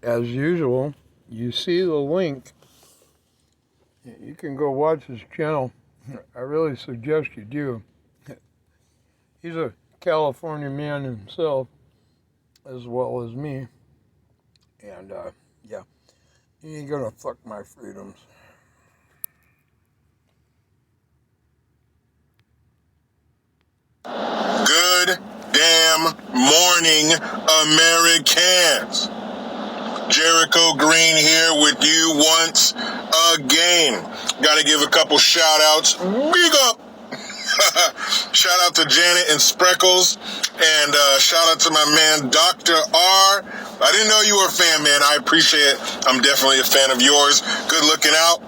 as usual, you see the link. You can go watch his channel. I really suggest you do. He's a California man himself, as well as me. And, yeah, he ain't gonna fuck my freedoms. Good damn morning, Americans. Jericho Green here with you once again. Gotta give a couple shout outs. Big up! Shout out to Janet and Spreckles, and shout out to my man Dr. R. I didn't know you were a fan, man. I appreciate it. I'm definitely a fan of yours. Good looking out.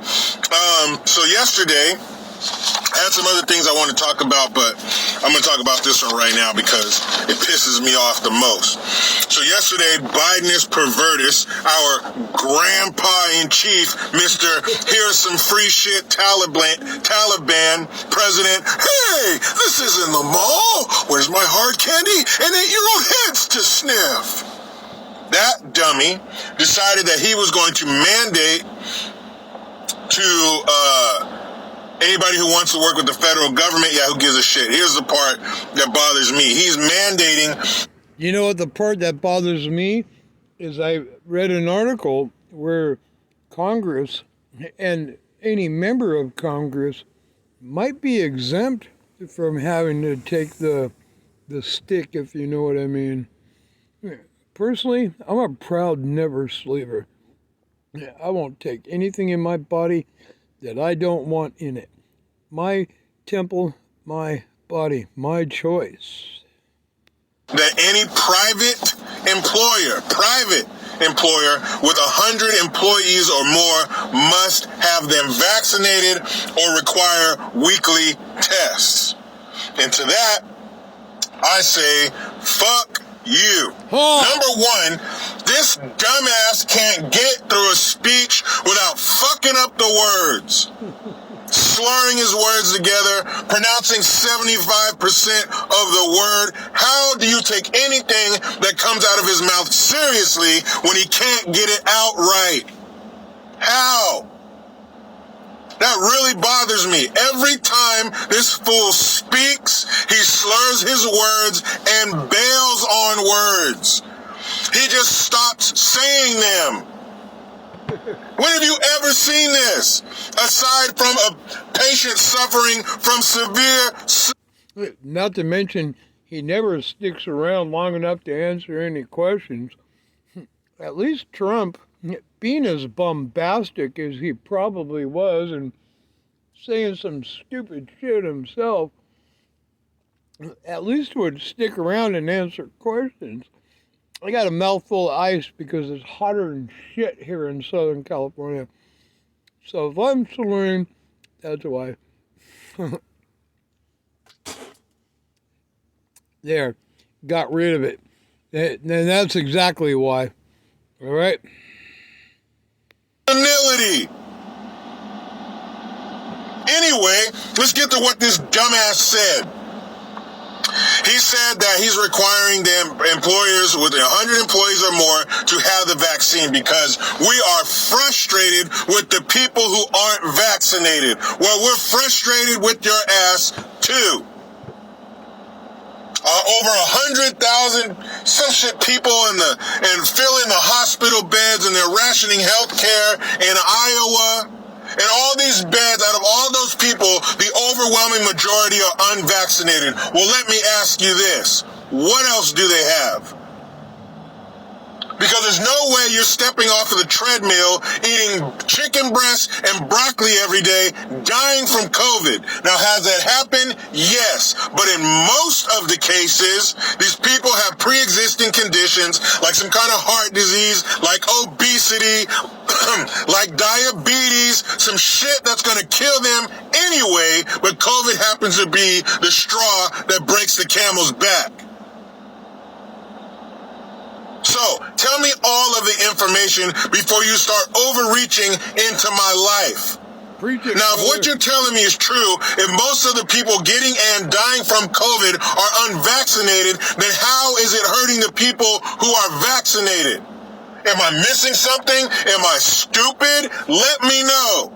So yesterday, I had some other things I want to talk about, but I'm going to talk about this one right now because it pisses me off the most. So yesterday, Bidenus Pervertus, our grandpa-in-chief, Mr. Here's some free shit Taliban president, hey, this isn't the mall. Where's my hard candy and 8-year-old heads to sniff? That dummy decided that he was going to mandate to, anybody who wants to work with the federal government, yeah, who gives a shit? Here's the part that bothers me. He's mandating... You know what the part that bothers me is I read an article where Congress and any member of Congress might be exempt from having to take the stick, if you know what I mean. Personally, I'm a proud never sleeper. I won't take anything in my body that I don't want in it. My temple, my body, my choice. That any private employer with 100 employees or more must have them vaccinated or require weekly tests. And to that, I say, fuck you. Number one, this dumbass can't get through a speech without fucking up the words. Slurring his words together, pronouncing 75% of the word. How do you take anything that comes out of his mouth seriously when he can't get it out right? How? That really bothers me. Every time this fool speaks, he slurs his words and bails on words. He just stops saying them. When have you ever seen this? Aside from a patient suffering from severe... Not to mention, he never sticks around long enough to answer any questions. At least Trump, being as bombastic as he probably was and saying some stupid shit himself, at least would stick around and answer questions. I got a mouthful of ice because it's hotter than shit here in Southern California. So if I'm slurring, that's why. There, got rid of it. And that's exactly why. All right? Senility. Anyway, let's get to what this dumbass said. He said that he's requiring the employers with 100 employees or more to have the vaccine because we are frustrated with the people who aren't vaccinated. Well, we're frustrated with your ass too. Over 100,000 some shit people and filling the hospital beds, and they're rationing health care in Iowa. And all these beds, out of all those people, the overwhelming majority are unvaccinated. Well, let me ask you this. What else do they have? Because there's no way you're stepping off of the treadmill, eating chicken breast and broccoli every day, dying from COVID. Now, has that happened? Yes. But in most of the cases, these people have pre-existing conditions, like some kind of heart disease, like obesity, like diabetes, some shit that's going to kill them anyway, but COVID happens to be the straw that breaks the camel's back. So, tell me all of the information before you start overreaching into my life. Now, if what you're telling me is true, if most of the people getting and dying from COVID are unvaccinated, then how is it hurting the people who are vaccinated? Am I missing something? Am I stupid? Let me know.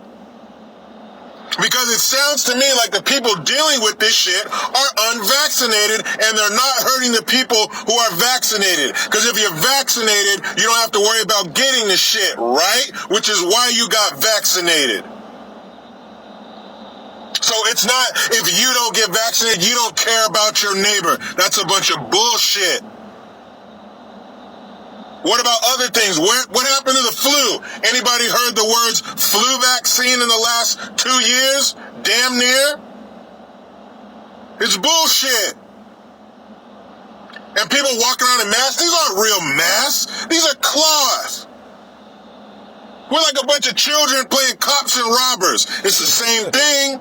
Because it sounds to me like the people dealing with this shit are unvaccinated and they're not hurting the people who are vaccinated. Because if you're vaccinated, you don't have to worry about getting the shit, right? Which is why you got vaccinated. So it's not, if you don't get vaccinated, you don't care about your neighbor. That's a bunch of bullshit. What about other things? What happened to the flu? Anybody heard the words flu vaccine in the last 2 years? Damn near. It's bullshit. And people walking around in masks, these aren't real masks. These are cloth. We're like a bunch of children playing cops and robbers. It's the same thing.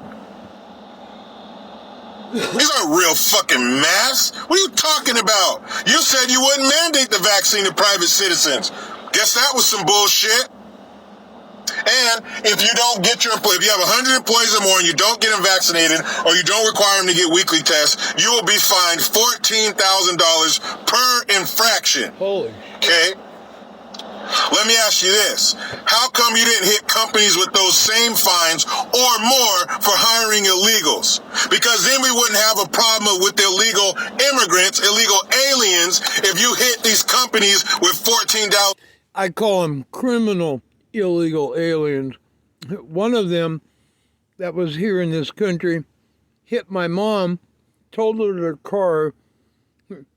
These aren't real fucking masks. What are you talking about? You said you wouldn't mandate the vaccine to private citizens. Guess that was some bullshit. And if you don't get your employees, if you have 100 employees or more and you don't get them vaccinated or you don't require them to get weekly tests, you will be fined $14,000 per infraction. Holy shit. Okay? Let me ask you this. How come you didn't hit companies with those same fines or more for hiring illegals? Because then we wouldn't have a problem with illegal immigrants, illegal aliens, if you hit these companies with $14,000. I call them criminal illegal aliens. One of them that was here in this country hit my mom, totaled her car.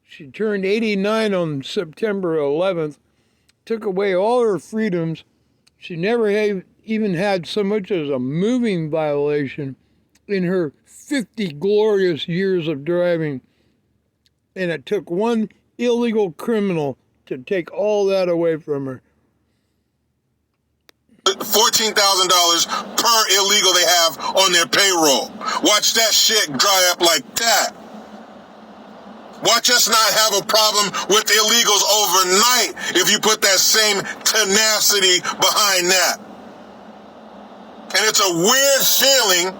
She turned 89 on September 11th. Took away all her freedoms. She never even had so much as a moving violation in her 50 glorious years of driving. And it took one illegal criminal to take all that away from her. $14,000 per illegal they have on their payroll. Watch that shit dry up like that. Watch us not have a problem with illegals overnight if you put that same tenacity behind that. And it's a weird feeling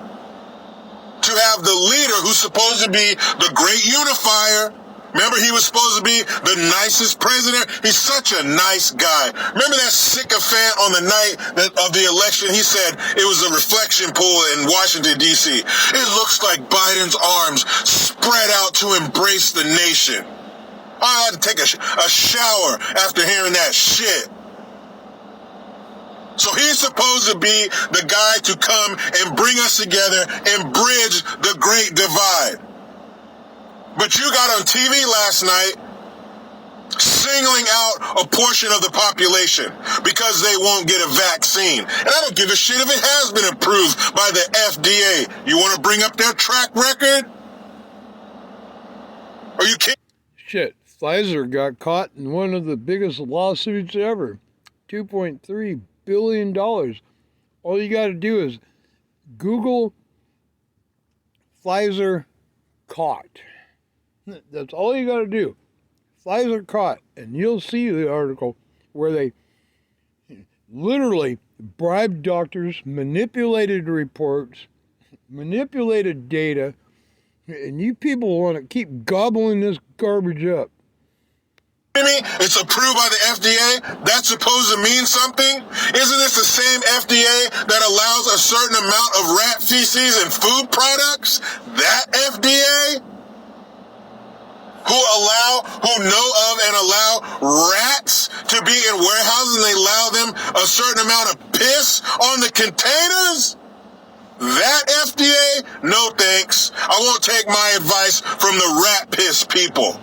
to have the leader who's supposed to be the great unifier. Remember, he was supposed to be the nicest president. He's such a nice guy. Remember that sycophant on the night of the election? He said it was a reflection pool in Washington, D.C. It looks like Biden's arms spread out to embrace the nation. I had to take a shower after hearing that shit. So he's supposed to be the guy to come and bring us together and bridge the great divide. But you got on TV last night singling out a portion of the population because they won't get a vaccine. And I don't give a shit if it has been approved by the FDA. You want to bring up their track record? Are you kidding? Shit, Pfizer got caught in one of the biggest lawsuits ever. $2.3 billion. All you got to do is Google Pfizer caught. That's all you got to do. Pfizer caught, and you'll see the article where they literally bribed doctors, manipulated reports, manipulated data, and you people want to keep gobbling this garbage up. It's approved by the FDA. That's supposed to mean something? Isn't this the same FDA that allows a certain amount of rat feces and food products? That FDA? Who know of and allow rats to be in warehouses and they allow them a certain amount of piss on the containers? That FDA? No thanks. I won't take my advice from the rat piss people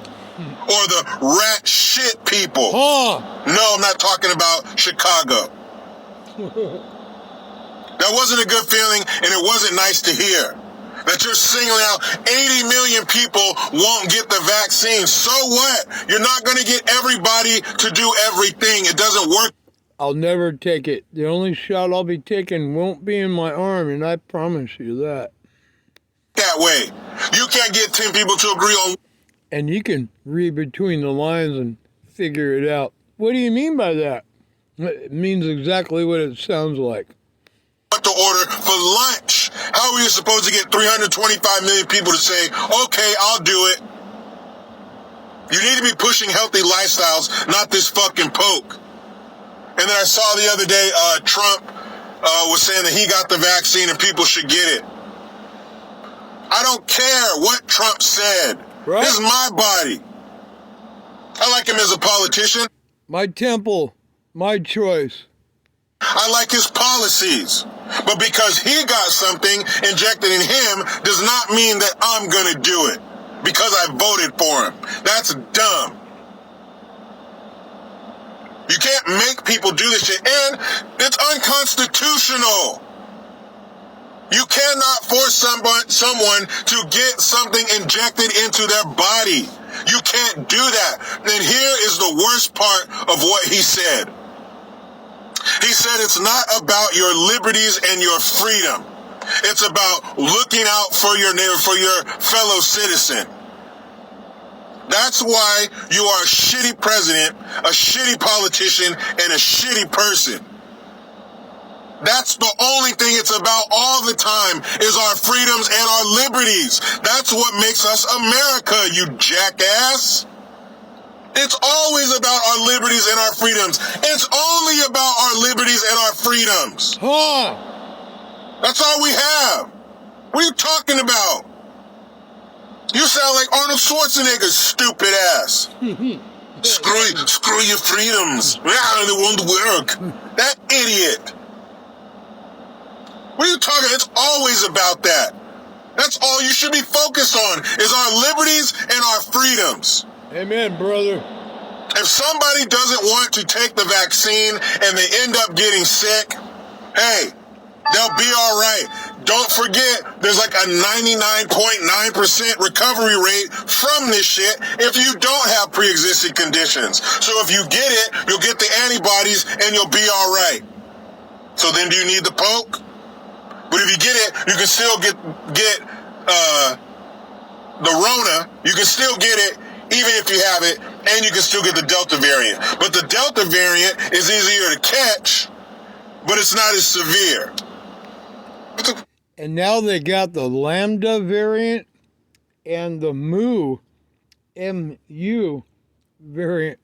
or the rat shit people. No, I'm not talking about Chicago. That wasn't a good feeling and it wasn't nice to hear. That you're singling out 80 million people won't get the vaccine. So what? You're not going to get everybody to do everything. It doesn't work. I'll never take it. The only shot I'll be taking won't be in my arm, and I promise you that. That way. You can't get 10 people to agree on. And you can read between the lines and figure it out. What do you mean by that? It means exactly what it sounds like. What to order for lunch? How are you supposed to get 325 million people to say, okay, I'll do it? You need to be pushing healthy lifestyles, not this fucking poke. And then I saw the other day Trump was saying that he got the vaccine and people should get it. I don't care what Trump said. Right. This is my body. I like him as a politician. My temple, my choice. I like his policies. But because he got something injected in him does not mean that I'm going to do it because I voted for him. That's dumb. You can't make people do this shit, and it's unconstitutional. You cannot force someone to get something injected into their body. You can't do that. And here is the worst part of what he said. He said it's not about your liberties and your freedom. It's about looking out for your neighbor, for your fellow citizen. That's why you are a shitty president, a shitty politician, and a shitty person. That's the only thing it's about all the time is our freedoms and our liberties. That's what makes us America, you jackass. It's always about our liberties and our freedoms. It's only about our liberties and our freedoms. Huh. That's all we have. What are you talking about? You sound like Arnold Schwarzenegger, stupid ass. Screw your freedoms. It won't work. That idiot. What are you talking? It's always about that. That's all you should be focused on is our liberties and our freedoms. Amen, brother. If somebody doesn't want to take the vaccine and they end up getting sick, hey, they'll be all right. Don't forget, there's like a 99.9% recovery rate from this shit if you don't have pre-existing conditions. So if you get it, you'll get the antibodies and you'll be all right. So then do you need the poke? But if you get it, you can still get the Rona. You can still get it even if you have it, and you can still get the Delta variant. But the Delta variant is easier to catch, but it's not as severe. And now they got the Lambda variant and the Mu, M-U variant.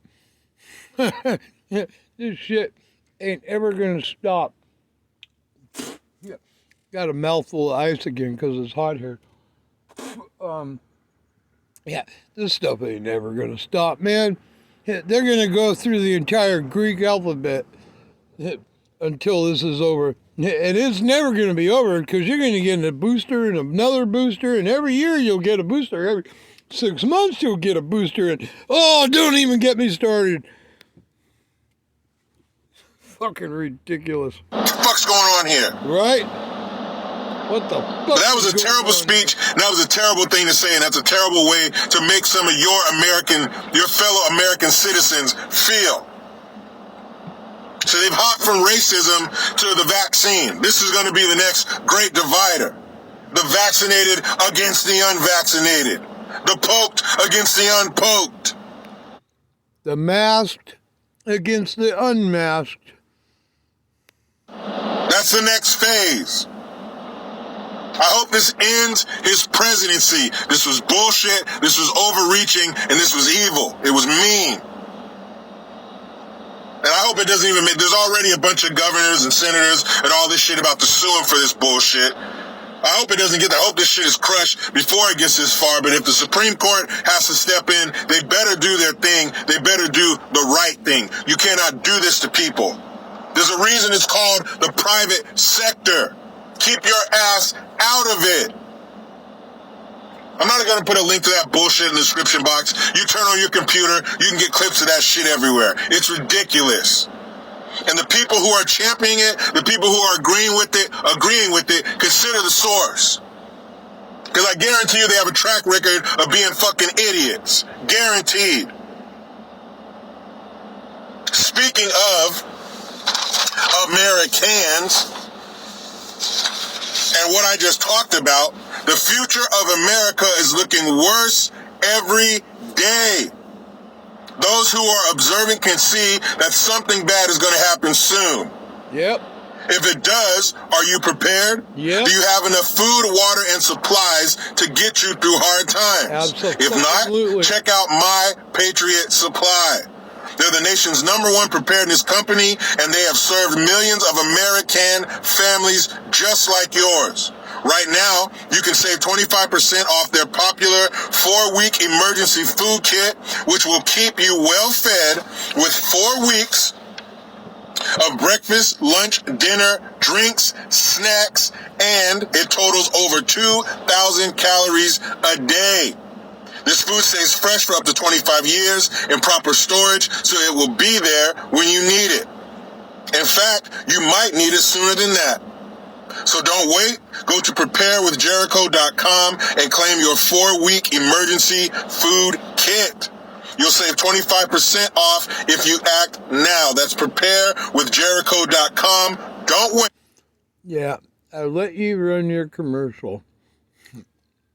This shit ain't ever going to stop. Got a mouthful of ice again because it's hot here. Yeah, this stuff ain't never going to stop, man. They're going to go through the entire Greek alphabet until this is over. And it's never going to be over because you're going to get a booster and another booster, and every year you'll get a booster. Every 6 months you'll get a booster. And don't even get me started. Fucking ridiculous. What the fuck's going on here? Right? What the fuck? But that was a terrible speech, and that was a terrible thing to say, and that's a terrible way to make some of your fellow American citizens feel. So they've hopped from racism to the vaccine. This is going to be the next great divider. The vaccinated against the unvaccinated. The poked against the unpoked. The masked against the unmasked. That's the next phase. I hope this ends his presidency. This was bullshit, this was overreaching, and this was evil. It was mean. And I hope it doesn't even there's already a bunch of governors and senators and all this shit about to sue him for this bullshit. I hope it doesn't get that. I hope this shit is crushed before it gets this far. But if the Supreme Court has to step in, they better do their thing. They better do the right thing. You cannot do this to people. There's a reason it's called the private sector. Keep your ass out of it. I'm not going to put a link to that bullshit in the description box. You turn on your computer, you can get clips of that shit everywhere. It's ridiculous. And the people who are championing it, the people who are agreeing with it, consider the source. Because I guarantee you they have a track record of being fucking idiots. Guaranteed. Speaking of Americans, and what I just talked about, the future of America is looking worse every day. Those who are observing can see that something bad is going to happen soon. Yep. If it does, are you prepared? Yep. Do you have enough food, water, and supplies to get you through hard times? Absolutely. If not, check out My Patriot Supply. They're the nation's #1 preparedness company, and they have served millions of American families just like yours. Right now, you can save 25% off their popular 4-week emergency food kit, which will keep you well fed with 4 weeks of breakfast, lunch, dinner, drinks, snacks, and it totals over 2,000 calories a day. This food stays fresh for up to 25 years in proper storage, so it will be there when you need it. In fact, you might need it sooner than that. So don't wait. Go to preparewithjericho.com and claim your 4-week emergency food kit. You'll save 25% off if you act now. That's preparewithjericho.com. Don't wait. Yeah, I'll let you run your commercial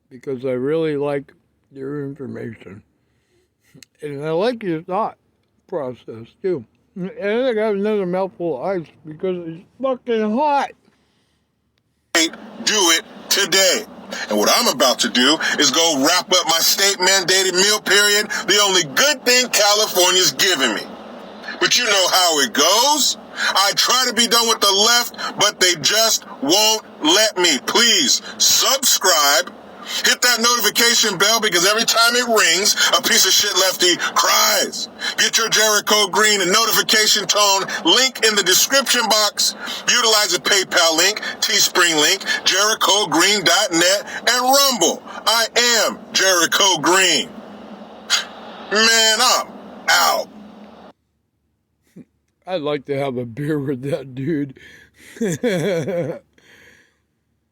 because I really like your information. And I like your thought process too. And I got another mouthful of ice because it's fucking hot. Do it today. And what I'm about to do is go wrap up my state-mandated meal period, the only good thing California's giving me. But you know how it goes. I try to be done with the left, but they just won't let me. Please subscribe. Hit that notification bell because every time it rings, a piece of shit lefty cries. Get your Jericho Green and notification tone link in the description box. Utilize the PayPal link, Teespring link, JerichoGreen.net, and Rumble. I am Jericho Green. Man, I'm out. I'd like to have a beer with that dude.